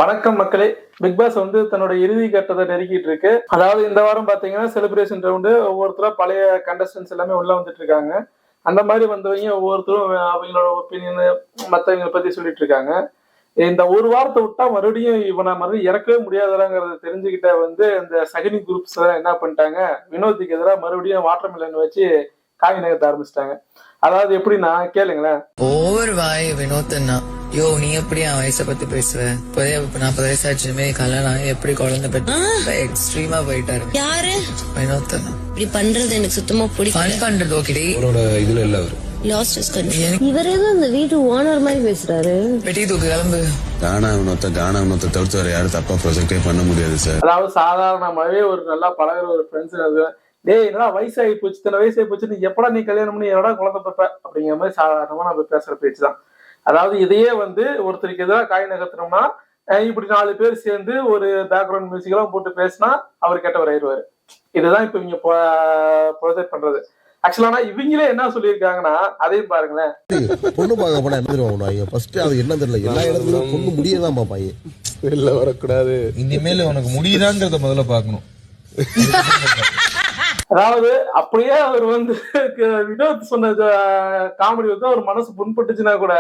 வணக்கம் மக்களே. Big pass தன்னோட இறுதி கட்டத்தை நெருக்கிட்டு இருக்கு. அதாவது இந்த வாரம் பாத்தீங்கன்னா செலிப்ரேஷன் ரவுண்டு ஒவ்வொருத்தரும் பழைய கண்டஸ்டன்ஸ் எல்லாமே உள்ள வந்துட்டு இருக்காங்க. அந்த மாதிரி வந்தவங்க ஒவ்வொருத்தரும் அவங்களோட ஒப்பீனியன் மற்றவங்களை பத்தி சொல்லிட்டு இருக்காங்க. இந்த ஒரு வாரத்தை விட்டா மறுபடியும் இவனை மறுபடியும் இறக்கவே முடியாதாங்கிறத தெரிஞ்சுக்கிட்ட இந்த சகினி குரூப்ஸ் என்ன பண்ணிட்டாங்க, வினோத்துக்கு எதிராக மறுபடியும் வாட்டர் மிலன் வச்சு காய் நகர்த்த ஆரம்பிச்சிட்டாங்க. அதாவது எப்படின்னா கேளுங்களேன். ஒவ்வொரு வாய் வினோத்னா யோ நீ எப்படி அவன் வயசை பத்தி பேசுவ, 40 வயசாச்சுமே கல்யாணம் எப்படி குழந்தை பெற்று எக்ஸ்ட்ரீமா போயிட்டாரு. யாரு வினோத் இப்படி பண்றது எனக்கு சுத்தமா பிடிக்கும். பண்றது ஓகே இதுல இல்ல அவரு இவர் ஏதோ இந்த வீட்டு ஓனர் மாதிரி பேசுறாரு. பெட்டி தூக்கு கிளம்பு. கானா வினோத்தை தவிர்த்து வர யாரும் தப்பா ப்ரொஜெக்டே பண்ண முடியாது சார். அதாவது சாதாரணமாவே ஒரு நல்லா பழகிற ஒரு ஃப்ரெண்ட்ஸ் டேய் என்னடா வயசாகி போச்சு, இத்தனை வயசாகி போச்சு, நீ எப்படா நீ கல்யாணம் பண்ணி என்னடா குழந்தை பெப்ப அப்படிங்கிற மாதிரி சாதாரணமா நம்ம பேசுற பேச்சு தான். அதாவது இதையே ஒருத்தருக்கு எதிராக காய் நகர்த்தணும்னா இப்படி 4 பேர் சேர்ந்து ஒரு பேக்ரவுண்ட் மியூசிக் எல்லாம் போட்டு பேசினா அவர் கெட்டவர் ஆயிடுவாரு. இதுதான் இப்ப இவங்க ப்ரொஜெக்ட் பண்றது. ஆக்சுவலா இவங்களே என்ன சொல்லியிருக்காங்கன்னா அதையும் பாருங்களேன். பொண்ணு பார்க்க போனா என்ன தெரியுமா, ஃபர்ஸ்ட் அது என்ன தெரியல, எல்லா இடத்துலயும் பொண்ணு முடியதான் பாப்பாங்க. வெளில வரக்கூடாது, இனிமேல் உனக்கு முடியுதாங்கிறத முதல்ல பாக்கணும். அதாவது அப்படியே அவர் வினோத் சொன்ன காமெடி அவர் மனசு புண்பட்டுச்சுன்னா கூட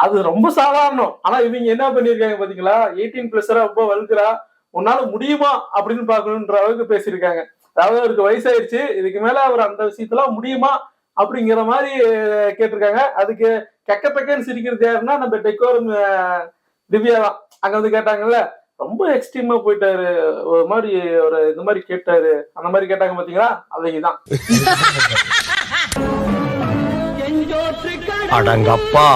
அது ரொம்ப சாதாரணம். ஆனா இவங்க என்ன பண்ணிருக்காங்க பாத்தீங்களா, 18+ ரொம்ப வலுக்குறா, உன்னால முடியுமா அப்படின்னு பாக்கணும்ன்ற அளவுக்கு பேசியிருக்காங்க. அதாவது அவருக்கு வயசாயிருச்சு, இதுக்கு மேல அவர் அந்த விஷயத்தெல்லாம் முடியுமா அப்படிங்கிற மாதிரி கேட்டிருக்காங்க. அதுக்கு கெக்கப்பெக்கன்னு சிரிக்கிறது யாருன்னா நம்ம டெக்கோரம் திவ்யா தான். அங்க கேட்டாங்கல்ல, ரொம்ப எக்ஸ்ட்ரீமா போயிட்டாரு, ஒரு மாதிரி ஒரு இந்த மாதிரி கேட்டாரு, அந்த மாதிரி கேட்டாங்க பாத்தீங்களா, அவங்கதான். அடங்கப்பா.